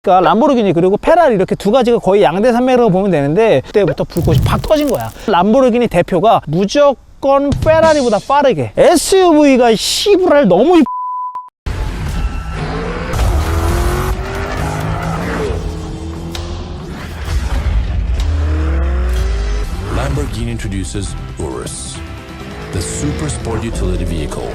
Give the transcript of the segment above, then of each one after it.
그러니까 람보르기니 그리고 페라리 이렇게 두 가지가 거의 양대 산맥이라고 보면 되는데 그때부터 불꽃이 팍 터진 거야. 람보르기니 대표가 무조건 페라리보다 빠르게 SUV가 시부랄 너무 Lamborghini introduces Urus, the super sport utility vehicle.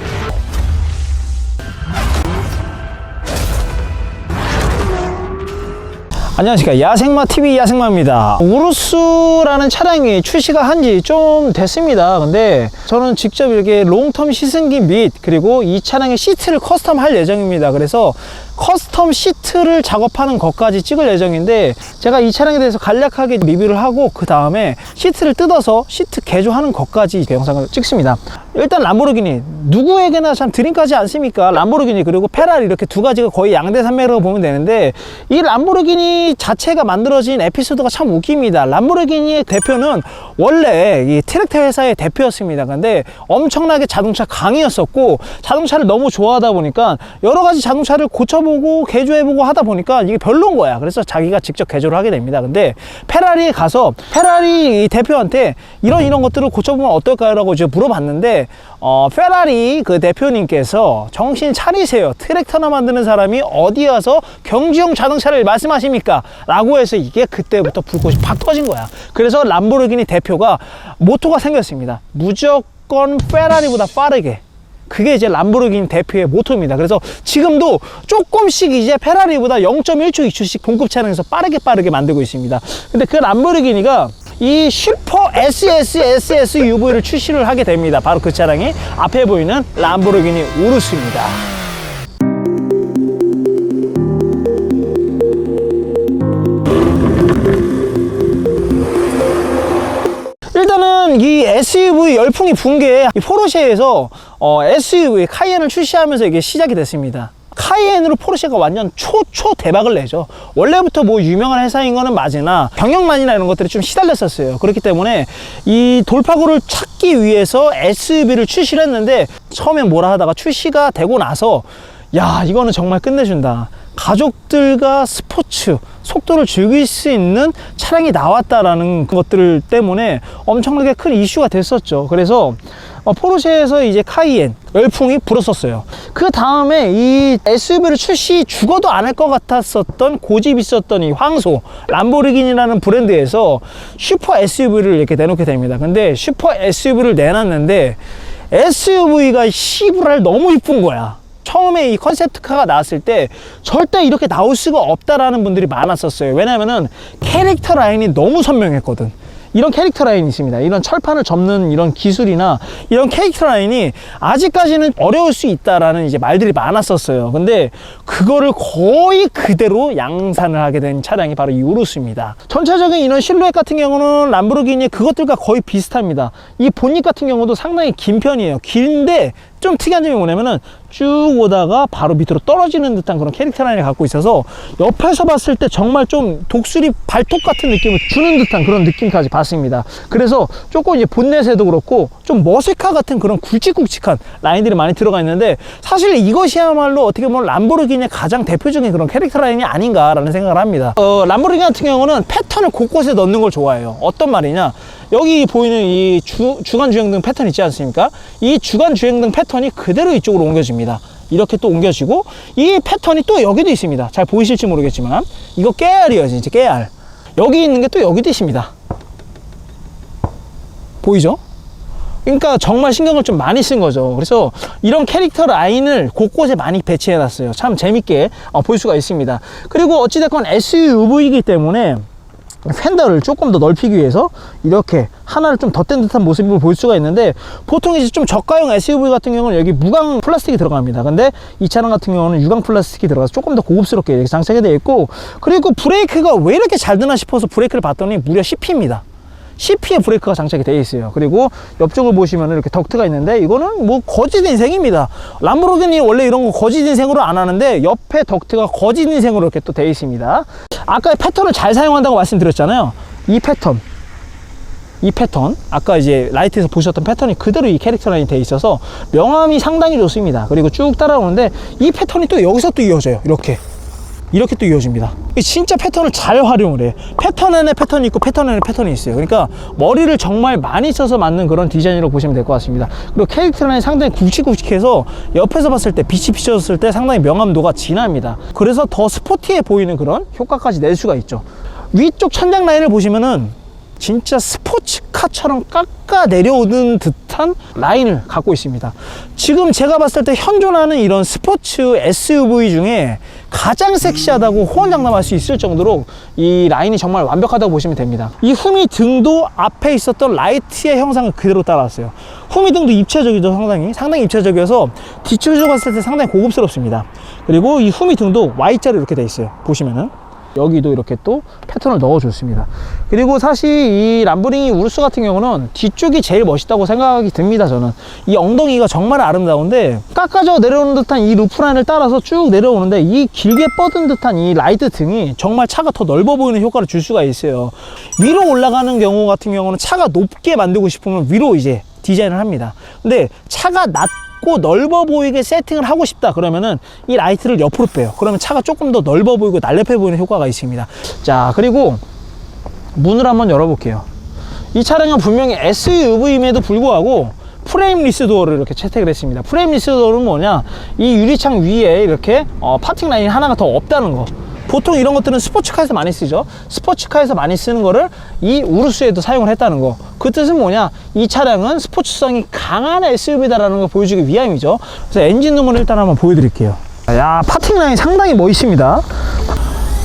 안녕하십니까, 야생마TV 야생마입니다. 우루스라는 차량이 출시가 한지 좀 됐습니다. 근데 저는 직접 이렇게 롱텀 시승기 및 그리고 이 차량의 시트를 커스텀 할 예정입니다. 그래서 커스텀 시트를 작업하는 것까지 찍을 예정인데 제가 이 차량에 대해서 간략하게 리뷰를 하고 그 다음에 시트를 뜯어서 시트 개조하는 것까지 영상을 찍습니다. 일단 람보르기니 누구에게나 참 드림까지 않습니까? 람보르기니 그리고 페라리 이렇게 두 가지가 거의 양대 산맥이라고 보면 되는데 이 람보르기니 자체가 만들어진 에피소드가 참 웃깁니다. 람보르기니의 대표는 원래 이 트랙터 회사의 대표였습니다. 근데 엄청나게 자동차 강이었었고 자동차를 너무 좋아하다 보니까 여러 가지 자동차를 고쳐보고 개조해보고 하다 보니까 이게 별로인 거야. 그래서 자기가 직접 개조를 하게 됩니다. 근데 페라리에 가서 페라리 대표한테 이런 것들을 고쳐보면 어떨까요? 라고 이제 물어봤는데 페라리 그 대표님께서 정신 차리세요. 트랙터나 만드는 사람이 어디 와서 경주용 자동차를 말씀하십니까? 라고 해서 이게 그때부터 불꽃이 팍 터진 거야. 그래서 람보르기니 대표가 모토가 생겼습니다. 무조건 페라리보다 빠르게. 그게 이제 람보르기니 대표의 모토입니다. 그래서 지금도 조금씩 이제 페라리보다 0.1초, 2초씩 동급 차량에서 빠르게 만들고 있습니다. 근데 그 람보르기니가 이 슈퍼 SS UV를 출시를 하게 됩니다. 바로 그 차량이 앞에 보이는 람보르기니 우루스입니다. 일단은 이 SUV 열풍이 분 게 포르쉐에서 SUV 카이엔을 출시하면서 이게 시작이 됐습니다. 카이엔으로 포르쉐가 완전 초 대박을 내죠. 원래부터 뭐 유명한 회사인 거는 맞으나 경영난이나 이런 것들이 좀 시달렸었어요. 그렇기 때문에 이 돌파구를 찾기 위해서 SUV를 출시를 했는데 처음엔 뭐라 하다가 출시가 되고 나서 야, 이거는 정말 끝내준다. 가족들과 스포츠, 속도를 즐길 수 있는 차량이 나왔다라는 것들 때문에 엄청나게 큰 이슈가 됐었죠. 그래서 포르쉐에서 이제 카이엔 열풍이 불었었어요. 그 다음에 이 SUV를 출시 죽어도 안 할 것 같았었던 고집 있었던 이 황소 람보르기니라는 브랜드에서 슈퍼 SUV를 이렇게 내놓게 됩니다. 근데 슈퍼 SUV를 내놨는데 SUV가 시부랄 너무 이쁜 거야. 처음에 이 컨셉트카가 나왔을 때 절대 이렇게 나올 수가 없다라는 분들이 많았었어요. 왜냐면은 캐릭터 라인이 너무 선명했거든. 이런 캐릭터 라인이 있습니다. 이런 철판을 접는 이런 기술이나 이런 캐릭터 라인이 아직까지는 어려울 수 있다라는 이제 말들이 많았었어요. 근데 그거를 거의 그대로 양산을 하게 된 차량이 바로 이 우루스입니다. 전체적인 이런 실루엣 같은 경우는 람보르기니 그것들과 거의 비슷합니다. 이 본닛 같은 경우도 상당히 긴 편이에요. 긴데 좀 특이한 점이 뭐냐면은 쭉 오다가 바로 밑으로 떨어지는 듯한 그런 캐릭터 라인을 갖고 있어서 옆에서 봤을 때 정말 좀 독수리 발톱 같은 느낌을 주는 듯한 그런 느낌까지 봤습니다. 그래서 조금 이제 본넷에도 그렇고 좀 머스카 같은 그런 굵직굵직한 라인들이 많이 들어가 있는데 사실 이것이야말로 어떻게 보면 람보르기니의 가장 대표적인 그런 캐릭터 라인이 아닌가라는 생각을 합니다. 람보르기니 같은 경우는 패턴을 곳곳에 넣는 걸 좋아해요. 어떤 말이냐, 여기 보이는 이 주간 주행등 패턴 있지 않습니까? 이 주간 주행등 패턴이 그대로 이쪽으로 옮겨집니다. 이렇게 또 옮겨지고 이 패턴이 또 여기도 있습니다. 잘 보이실지 모르겠지만 이거 깨알이에요. 진짜 깨알. 여기 있는 게 또 여기도 있습니다. 보이죠? 그러니까 정말 신경을 좀 많이 쓴 거죠. 그래서 이런 캐릭터 라인을 곳곳에 많이 배치해 놨어요. 참 재밌게 볼 수가 있습니다. 그리고 어찌됐건 SUV이기 때문에 팬더를 조금 더 넓히기 위해서 이렇게 하나를 좀 덧댄 듯한 모습을 볼 수가 있는데 보통 이제 좀 저가형 SUV 같은 경우는 여기 무광 플라스틱이 들어갑니다. 근데 이 차량 같은 경우는 유광 플라스틱이 들어가서 조금 더 고급스럽게 이렇게 장착이 되어 있고, 그리고 브레이크가 왜 이렇게 잘 드나 싶어서 브레이크를 봤더니 무려 CP입니다. CP에 브레이크가 장착이 되어 있어요. 그리고 옆쪽을 보시면 이렇게 덕트가 있는데 이거는 뭐 거짓 인생입니다. 람보르기니 원래 이런 거 거짓 인생으로 안 하는데 옆에 덕트가 거짓 인생으로 이렇게 또 되어 있습니다. 아까 패턴을 잘 사용한다고 말씀드렸잖아요. 이 패턴 아까 이제 라이트에서 보셨던 패턴이 그대로 이 캐릭터 라인이 되어 있어서 명암이 상당히 좋습니다. 그리고 쭉 따라오는데 이 패턴이 또 여기서 또 이어져요. 이렇게 이렇게 또 이어집니다. 진짜 패턴을 잘 활용을 해. 패턴 안에 패턴이 있고 패턴 안에 패턴이 있어요. 그러니까 머리를 정말 많이 써서 만든 그런 디자인이라고 보시면 될 것 같습니다. 그리고 캐릭터 라인이 상당히 굵직굵직해서 옆에서 봤을 때 빛이 비춰졌을 때 상당히 명암도가 진합니다. 그래서 더 스포티해 보이는 그런 효과까지 낼 수가 있죠. 위쪽 천장 라인을 보시면은 진짜 스포츠카처럼 깎아 내려오는 듯한 라인을 갖고 있습니다. 지금 제가 봤을 때 현존하는 이런 스포츠 SUV 중에 가장 섹시하다고 호언장담할 수 있을 정도로 이 라인이 정말 완벽하다고 보시면 됩니다. 이 후미 등도 앞에 있었던 라이트의 형상을 그대로 따라왔어요. 후미 등도 입체적이죠. 상당히 입체적이어서 뒤쪽에서 봤을 때 상당히 고급스럽습니다. 그리고 이 후미 등도 Y자로 이렇게 돼 있어요. 보시면은 여기도 이렇게 또 패턴을 넣어줬습니다. 그리고 사실 이 람보르기니 우루스 같은 경우는 뒤쪽이 제일 멋있다고 생각이 듭니다. 저는 이 엉덩이가 정말 아름다운데 깎아져 내려오는 듯한 이 루프라인을 따라서 쭉 내려오는데 이 길게 뻗은 듯한 이 라이트 등이 정말 차가 더 넓어 보이는 효과를 줄 수가 있어요. 위로 올라가는 경우 같은 경우는 차가 높게 만들고 싶으면 위로 이제 디자인을 합니다. 근데 차가 낮고 넓어 보이게 세팅을 하고 싶다 그러면은 이 라이트를 옆으로 빼요. 그러면 차가 조금 더 넓어 보이고 날렵해 보이는 효과가 있습니다. 자, 그리고 문을 한번 열어볼게요. 이 차량은 분명히 SUV임에도 불구하고 프레임리스 도어를 이렇게 채택을 했습니다. 프레임리스 도어는 뭐냐, 이 유리창 위에 이렇게 파팅 라인 하나가 더 없다는 거. 보통 이런 것들은 스포츠카에서 많이 쓰죠. 스포츠카에서 많이 쓰는 거를 이 우루스에도 사용을 했다는 거. 그 뜻은 뭐냐, 이 차량은 스포츠성이 강한 SUV다라는 걸 보여주기 위함이죠. 그래서 엔진룸을 일단 한번 보여드릴게요. 야, 파팅 라인 상당히 멋있습니다.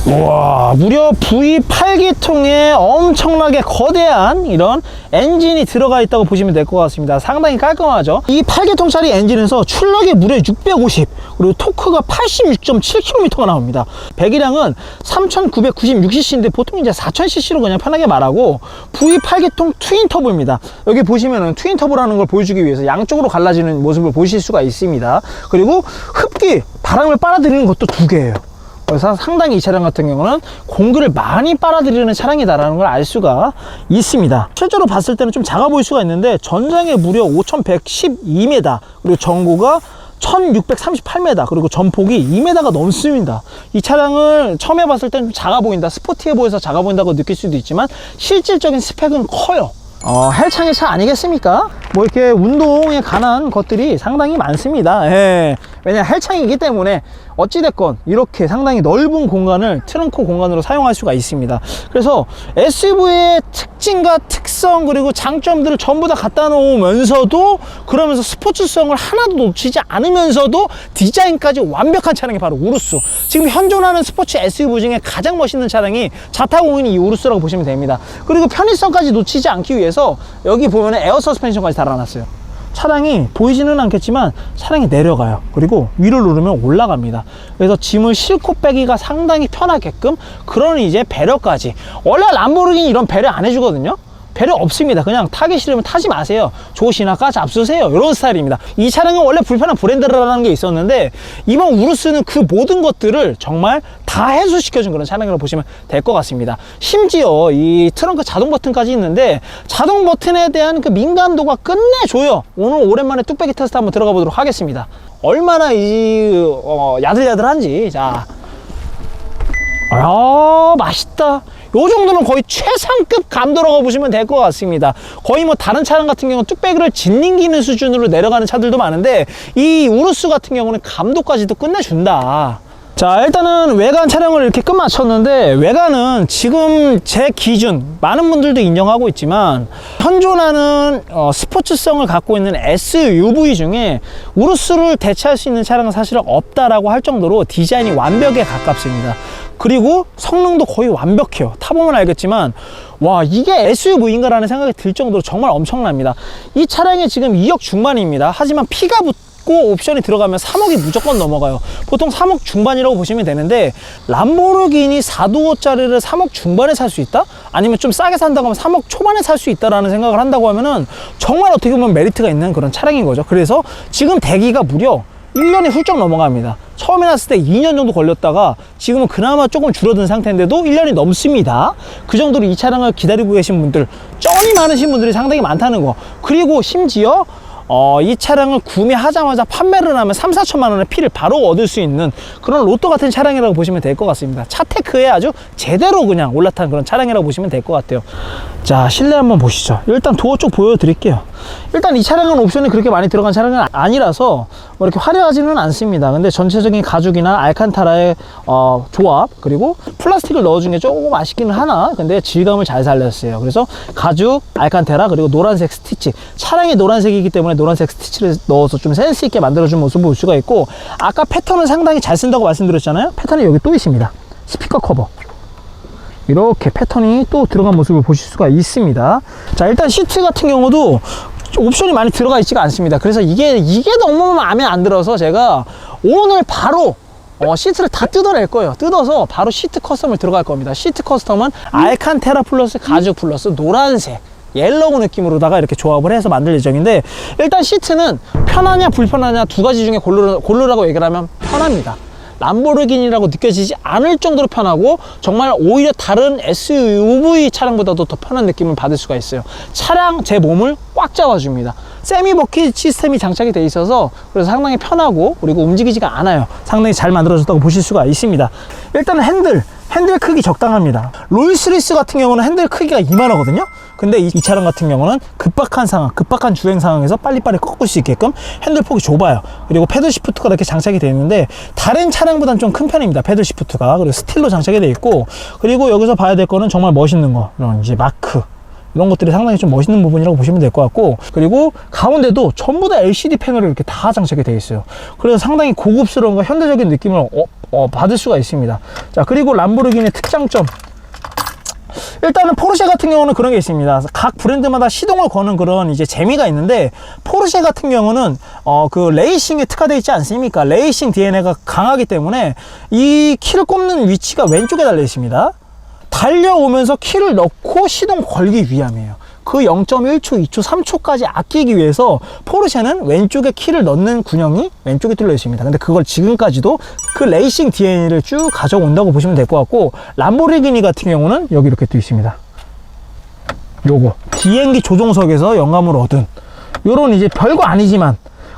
우와, 무려 V8기통에 엄청나게 거대한 이런 엔진이 들어가 있다고 보시면 될 것 같습니다. 상당히 깔끔하죠. 이 8기통짜리 엔진에서 출력이 무려 650, 그리고 토크가 86.7km가 나옵니다. 배기량은 3996cc인데 보통 이제 4000cc로 그냥 편하게 말하고, V8기통 트윈 터보입니다. 여기 보시면은 트윈 터보라는 걸 보여주기 위해서 양쪽으로 갈라지는 모습을 보실 수가 있습니다. 그리고 흡기, 바람을 빨아들이는 것도 2개예요. 그래서 상당히 이 차량 같은 경우는 공기를 많이 빨아들이는 차량이다라는 걸 알 수가 있습니다. 실제로 봤을 때는 좀 작아 보일 수가 있는데 전장에 무려 5112m, 그리고 전고가 1638m, 그리고 전폭이 2m가 넘습니다. 이 차량을 처음에 봤을 때는 좀 작아 보인다, 스포티해 보여서 작아 보인다고 느낄 수도 있지만 실질적인 스펙은 커요. 헬창의 차 아니겠습니까? 뭐 이렇게 운동에 관한 것들이 상당히 많습니다. 예. 왜냐, 헬창이기 때문에 어찌됐건 이렇게 상당히 넓은 공간을 트렁크 공간으로 사용할 수가 있습니다. 그래서 SUV의 특징과 특성 그리고 장점들을 전부 다 갖다 놓으면서도, 그러면서 스포츠성을 하나도 놓치지 않으면서도 디자인까지 완벽한 차량이 바로 우루스. 지금 현존하는 스포츠 SUV 중에 가장 멋있는 차량이 자타공인이 이 우루스라고 보시면 됩니다. 그리고 편의성까지 놓치지 않기 위해서 여기 보면 에어 서스펜션까지 달아놨어요. 차량이 보이지는 않겠지만 차량이 내려가요. 그리고 위를 누르면 올라갑니다. 그래서 짐을 싣고 빼기가 상당히 편하게끔 그런 이제 배려까지. 원래 람보르기니 이런 배려 안 해주거든요. 배려 없습니다. 그냥 타기 싫으면 타지 마세요. 조시나까 잡수세요. 이런 스타일입니다. 이 차량은 원래 불편한 브랜드라는 게 있었는데 이번 우루스는 그 모든 것들을 정말 다 해소시켜준 그런 차량이라고 보시면 될 것 같습니다. 심지어 이 트렁크 자동 버튼까지 있는데 자동 버튼에 대한 그 민감도가 끝내줘요. 오늘 오랜만에 뚝배기 테스트 한번 들어가 보도록 하겠습니다. 얼마나 야들야들한지. 자, 맛있다. 요 정도면 거의 최상급 감도라고 보시면 될 것 같습니다. 거의 뭐 다른 차량 같은 경우는 뚝배기를 짓닝기는 수준으로 내려가는 차들도 많은데 이 우루스 같은 경우는 감도까지도 끝내준다. 자, 일단은 외관 촬영을 이렇게 끝마쳤는데, 외관은 지금 제 기준 많은 분들도 인정하고 있지만 현존하는 스포츠성을 갖고 있는 SUV 중에 우루스를 대체할 수 있는 차량은 사실은 없다라고 할 정도로 디자인이 완벽에 가깝습니다. 그리고 성능도 거의 완벽해요. 타보면 알겠지만 와, 이게 SUV인가 라는 생각이 들 정도로 정말 엄청납니다. 이 차량이 지금 2억 중반입니다. 하지만 피가 붙고 옵션이 들어가면 3억이 무조건 넘어가요. 보통 3억 중반이라고 보시면 되는데, 람보르기니 4도어짜리를 3억 중반에 살 수 있다? 아니면 좀 싸게 산다고 하면 3억 초반에 살 수 있다라는 생각을 한다고 하면은 정말 어떻게 보면 메리트가 있는 그런 차량인 거죠. 그래서 지금 대기가 무려 1년이 훌쩍 넘어갑니다. 처음에 났을 때 2년 정도 걸렸다가 지금은 그나마 조금 줄어든 상태인데도 1년이 넘습니다. 그 정도로 이 차량을 기다리고 계신 분들, 쩐이 많으신 분들이 상당히 많다는 거. 그리고 심지어 이 차량을 구매하자마자 판매를 하면 3, 4천만 원의 피를 바로 얻을 수 있는 그런 로또 같은 차량이라고 보시면 될 것 같습니다. 차테크에 아주 제대로 그냥 올라탄 그런 차량이라고 보시면 될 것 같아요. 자, 실내 한번 보시죠. 일단 도어 쪽 보여드릴게요. 일단 이 차량은 옵션이 그렇게 많이 들어간 차량은 아니라서 뭐 이렇게 화려하지는 않습니다. 근데 전체적인 가죽이나 알칸타라의 조합, 그리고 플라스틱을 넣어준 게 조금 아쉽기는 하나, 근데 질감을 잘 살렸어요. 그래서 가죽, 알칸테라, 그리고 노란색 스티치, 차량이 노란색이기 때문에 노란색 스티치를 넣어서 좀 센스 있게 만들어준 모습을 볼 수가 있고, 아까 패턴은 상당히 잘 쓴다고 말씀드렸잖아요. 패턴이 여기 또 있습니다. 스피커 커버, 이렇게 패턴이 또 들어간 모습을 보실 수가 있습니다. 자, 일단 시트 같은 경우도 옵션이 많이 들어가 있지가 않습니다. 그래서 이게 너무 마음에 안 들어서 제가 오늘 바로 시트를 다 뜯어낼 거예요. 뜯어서 바로 시트 커스텀을 들어갈 겁니다. 시트 커스텀은 알칸테라 플러스 가죽 플러스 노란색, 옐로우 느낌으로다가 이렇게 조합을 해서 만들 예정인데, 일단 시트는 편하냐 불편하냐 두 가지 중에 고르라고 얘기를 하면 편합니다. 람보르기니라고 느껴지지 않을 정도로 편하고, 정말 오히려 다른 SUV 차량보다도 더 편한 느낌을 받을 수가 있어요. 차량 제 몸을 꽉 잡아줍니다. 세미 버킷 시스템이 장착이 되어 있어서 그래서 상당히 편하고, 그리고 움직이지가 않아요. 상당히 잘 만들어졌다고 보실 수가 있습니다. 일단 핸들 크기 적당합니다. 롤스리스 같은 경우는 핸들 크기가 이만하거든요. 근데 이 차량 같은 경우는 급박한 상황, 급박한 주행 상황에서 빨리빨리 꺾을 수 있게끔 핸들 폭이 좁아요. 그리고 패들 시프트가 이렇게 장착이 되어 있는데, 다른 차량보다는 좀 큰 편입니다. 패들 시프트가. 그리고 스틸로 장착이 되어 있고, 그리고 여기서 봐야 될 거는 정말 멋있는 거, 이런 이제 마크, 이런 것들이 상당히 좀 멋있는 부분이라고 보시면 될 것 같고, 그리고 가운데도 전부 다 LCD 패널이 이렇게 다 장착이 되어 있어요. 그래서 상당히 고급스러움과 현대적인 느낌을 받을 수가 있습니다. 자, 그리고 람보르기니의 특장점, 일단은 포르쉐 같은 경우는 그런 게 있습니다. 각 브랜드마다 시동을 거는 그런 이제 재미가 있는데, 포르쉐 같은 경우는 그 레이싱에 특화되어 있지 않습니까? 레이싱 DNA가 강하기 때문에 이 키를 꼽는 위치가 왼쪽에 달려 있습니다. 달려오면서 키를 넣고 시동 걸기 위함이에요. 그 0.1초, 2초, 3초까지 아끼기 위해서 포르쉐는 왼쪽에 키를 넣는 군형이 왼쪽에 뚫려 있습니다. 근데 그걸 지금까지도 그 레이싱 DNA를 쭉 가져온다고 보시면 될 것 같고, 람보르기니 같은 경우는 여기 이렇게 또 있습니다. 요거 비행기 조종석에서 영감을 얻은 요런 이제 별거 아니지만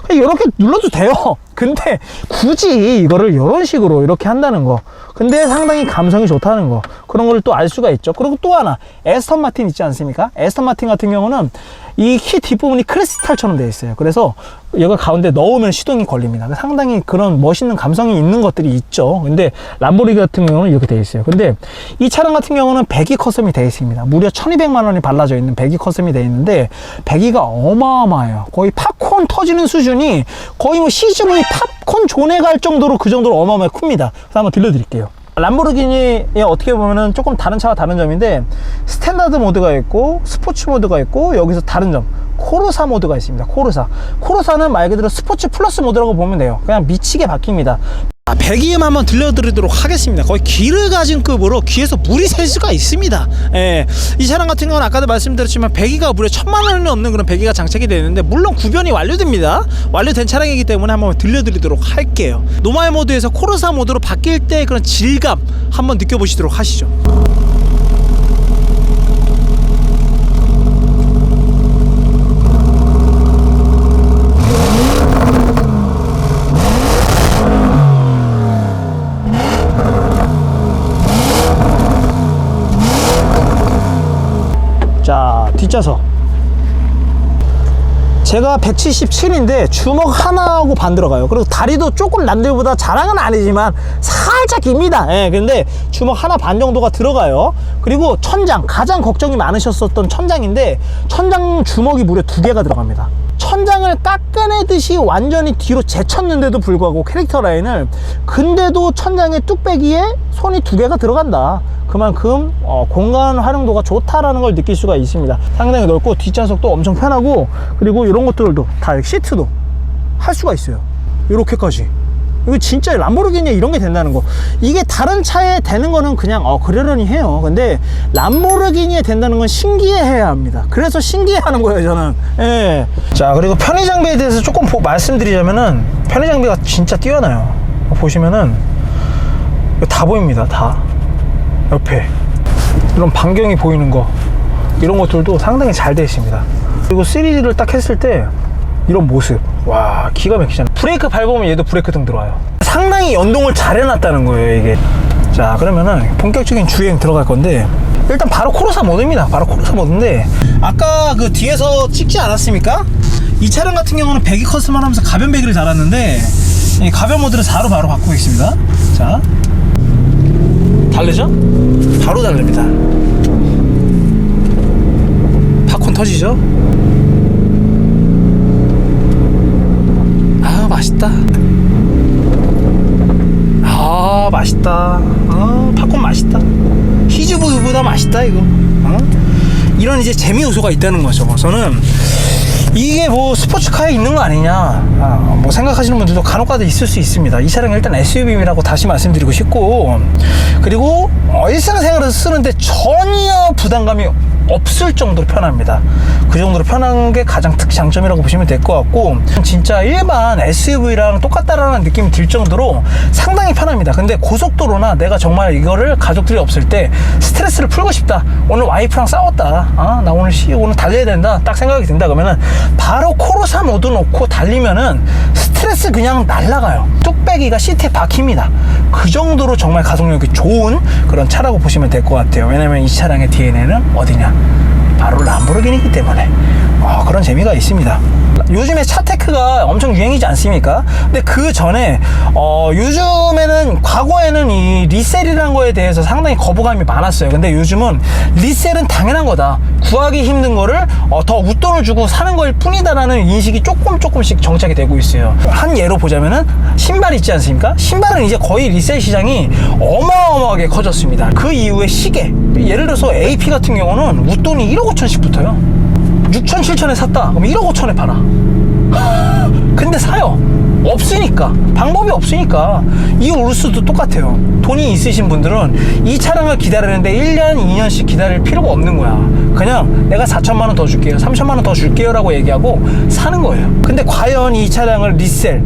이렇게 눌러도 돼요. 근데 굳이 이거를 이런 식으로 이렇게 한다는 거, 근데 상당히 감성이 좋다는 거, 그런 걸 또 알 수가 있죠. 그리고 또 하나, 에스턴 마틴 있지 않습니까? 에스턴 마틴 같은 경우는 이 키 뒷부분이 크리스탈처럼 되어 있어요. 그래서 여기 가운데 넣으면 시동이 걸립니다. 상당히 그런 멋있는 감성이 있는 것들이 있죠. 근데 람보르기니 같은 경우는 이렇게 되어 있어요. 근데 이 차량 같은 경우는 배기 커스텀이 되어 있습니다. 무려 1200만 원이 발라져 있는 배기 커스텀이 되어 있는데, 배기가 어마어마해요. 거의 팝콘 터지는 수준이, 거의 뭐 CGV 팝콘 존에 갈 정도로, 그 정도로 어마어마하게 큽니다. 그래서 한번 들려드릴게요. 람보르기니에 어떻게 보면은 조금 다른 차와 다른 점인데, 스탠다드 모드가 있고 스포츠 모드가 있고, 여기서 다른 점, 코르사 모드가 있습니다. 코르사는 말 그대로 스포츠 플러스 모드라고 보면 돼요. 그냥 미치게 바뀝니다. 배기음 한번 들려드리도록 하겠습니다. 거의 귀를 가진 급으로 귀에서 물이 셀 수가 있습니다. 예, 이 차량 같은 경우는 아까도 말씀드렸지만 배기가 무려 1000만 원이 넘는 그런 배기가 장착이 되어 있는데, 물론 구변이 완료됩니다. 완료된 차량이기 때문에 한번 들려드리도록 할게요. 노멀 모드에서 코르사 모드로 바뀔 때 그런 질감 한번 느껴보시도록 하시죠. 자, 뒷좌석, 제가 177인데 주먹 하나하고 반 들어가요. 그리고 다리도 조금 남들보다 자랑은 아니지만 살짝 깁니다. 예, 근데 주먹 하나 반 정도가 들어가요. 그리고 천장, 가장 걱정이 많으셨었던 천장인데, 천장 주먹이 무려 2개가 들어갑니다. 천장을 깎아내듯이 완전히 뒤로 제쳤는데도 불구하고 캐릭터 라인을, 근데도 천장의 뚝배기에 손이 2개가 들어간다. 그만큼 공간 활용도가 좋다라는 걸 느낄 수가 있습니다. 상당히 넓고 뒷좌석도 엄청 편하고, 그리고 이런 것들도 다 시트도 할 수가 있어요. 이렇게까지. 이거 진짜 람보르기니에 이런 게 된다는 거, 이게 다른 차에 되는 거는 그냥 그러려니 해요. 근데 람보르기니에 된다는 건 신기해해야 합니다. 그래서 신기해하는 거예요, 저는. 예. 자, 그리고 편의 장비에 대해서 조금 말씀드리자면은, 편의 장비가 진짜 뛰어나요. 보시면은 다 보입니다. 다 옆에 이런 반경이 보이는 거, 이런 것들도 상당히 잘 되어 있습니다. 그리고 시리즈를 딱 했을 때 이런 모습, 와 기가 막히잖아. 브레이크 밟으면 얘도 브레이크 등 들어와요. 상당히 연동을 잘 해놨다는 거예요 이게. 자, 그러면은 본격적인 주행 들어갈 건데, 일단 바로 코르사 모드입니다. 바로 코르사 모드인데, 아까 그 뒤에서 찍지 않았습니까? 이 차량 같은 경우는 배기 커스텀을 하면서 가변 배기를 달았는데, 이 가변 모드를 4로 바로 바꾸고 있습니다. 자, 다르죠? 바로 다릅니다. 팝콘 터지죠? 아, 맛있다. 아, 맛있다. 아, 팝콘 맛있다. 치즈볼보다 맛있다 이거. 이런 이제 재미 요소가 있다는 거죠. 저는 이게 뭐 스포츠카에 있는 거 아니냐, 뭐 생각하시는 분들도 간혹가다 있을 수 있습니다. 이 차량은 일단 SUV라고 다시 말씀드리고 싶고, 그리고 일상생활에서 쓰는데 전혀 부담감이 없을 정도로 편합니다. 그 정도로 편한 게 가장 장점이라고 보시면 될 것 같고, 진짜 일반 SUV랑 똑같다라는 느낌이 들 정도로 상당히 편합니다. 근데 고속도로나 내가 정말 이거를 가족들이 없을 때 스트레스를 풀고 싶다, 오늘 와이프랑 싸웠다, 나 오늘 달려야 된다 딱 생각이 든다, 그러면은 바로 코르사 모드 놓고 달리면은 스트레스 그냥 날라가요. 뚝배기가 시트에 박힙니다. 그 정도로 정말 가속력이 좋은 그런 차라고 보시면 될 것 같아요. 왜냐면 이 차량의 DNA는 어디냐, 바로 람보르기니이기 때문에 그런 재미가 있습니다. 요즘에 차테크가 엄청 유행이지 않습니까? 근데 그 전에 요즘에는, 과거에는 이 리셀이라는 거에 대해서 상당히 거부감이 많았어요. 근데 요즘은 리셀은 당연한 거다, 구하기 힘든 거를 더 웃돈을 주고 사는 걸 뿐이다라는 인식이 조금씩 정착이 되고 있어요. 한 예로 보자면은 신발 있지 않습니까? 신발은 이제 거의 리셀 시장이 어마어마하게 커졌습니다. 그 이후에 시계, 예를 들어서 AP 같은 경우는 웃돈이 1억 5천씩 붙어요. 6천 7천에 샀다 그럼 1억 5천에 팔아. 근데 사요. 없으니까, 방법이 없으니까. 이 우르스도 똑같아요. 돈이 있으신 분들은 이 차량을 기다리는데 1년 2년씩 기다릴 필요가 없는 거야. 그냥 내가 4천만 원 더 줄게요, 3천만 원 더 줄게요 라고 얘기하고 사는 거예요. 근데 과연 이 차량을 리셀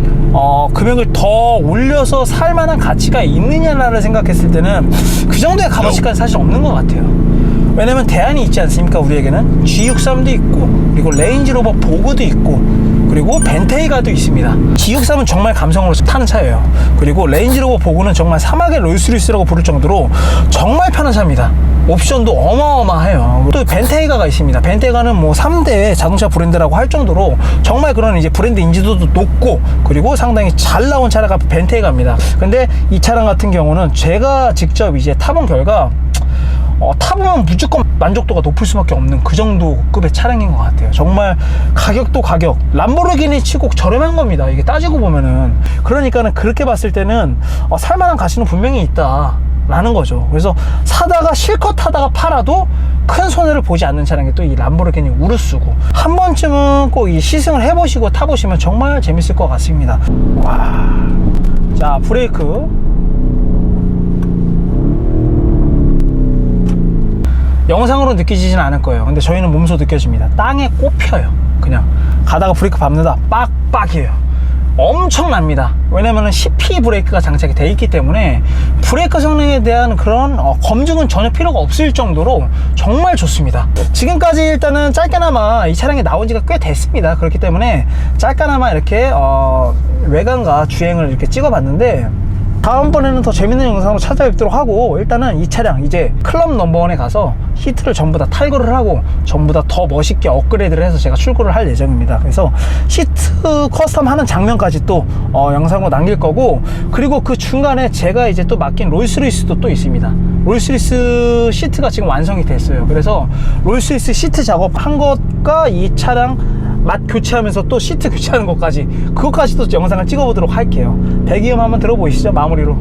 금액을 더 올려서 살 만한 가치가 있느냐를 생각했을 때는 그 정도의 값어치까지 사실 없는 것 같아요. 왜냐면 대안이 있지 않습니까? 우리에게는 G63도 있고, 그리고 레인지로버 보그도 있고, 그리고 벤테이가도 있습니다. G63은 정말 감성으로 타는 차예요. 그리고 레인지로버 보그는 정말 사막의 롤스로이스라고 부를 정도로 정말 편한 차입니다. 옵션도 어마어마해요. 또 벤테이가가 있습니다. 벤테이가는 뭐 3대 자동차 브랜드라고 할 정도로 정말 그런 이제 브랜드 인지도도 높고, 그리고 상당히 잘 나온 차량가 벤테이가입니다. 근데 이 차량 같은 경우는 제가 직접 이제 타본 결과 타보면 무조건 만족도가 높을 수밖에 없는 그 정도 급의 차량인 것 같아요. 정말 가격도 가격, 람보르기니 치고 저렴한 겁니다, 이게 따지고 보면은. 그러니까는 그렇게 봤을 때는 살만한 가치는 분명히 있다 라는 거죠. 그래서 사다가 실컷 타다가 팔아도 큰 손해를 보지 않는 차량이 또 이 람보르기니 우르스고, 한 번쯤은 꼭 이 시승을 해보시고 타보시면 정말 재밌을 것 같습니다. 와, 자, 브레이크. 영상으로 느끼지진 않을 거예요. 근데 저희는 몸소 느껴집니다. 땅에 꼽혀요. 그냥 가다가 브레이크 밟는다 빡빡이에요. 엄청납니다. 왜냐면은 CP 브레이크가 장착이 되어 있기 때문에 브레이크 성능에 대한 그런 검증은 전혀 필요가 없을 정도로 정말 좋습니다. 지금까지 일단은 짧게나마 이 차량이 나온 지가 꽤 됐습니다. 그렇기 때문에 짧게나마 이렇게 외관과 주행을 이렇게 찍어 봤는데, 다음번에는 더 재밌는 영상으로 찾아뵙도록 하고, 일단은 이 차량 이제 클럽 넘버원에 가서 히트를 전부 다 탈거를 하고 전부 다 더 멋있게 업그레이드를 해서 제가 출고를 할 예정입니다. 그래서 시트 커스텀 하는 장면까지 또 영상으로 남길 거고, 그리고 그 중간에 제가 이제 또 맡긴 롤스로이스도 또 있습니다. 롤스로이스 시트가 지금 완성이 됐어요. 그래서 롤스로이스 시트 작업한 것과 이 차량 맛 교체하면서 또 시트 교체하는 것까지, 그것까지도 영상을 찍어보도록 할게요. 배기음 한번 들어보시죠, 마무리로.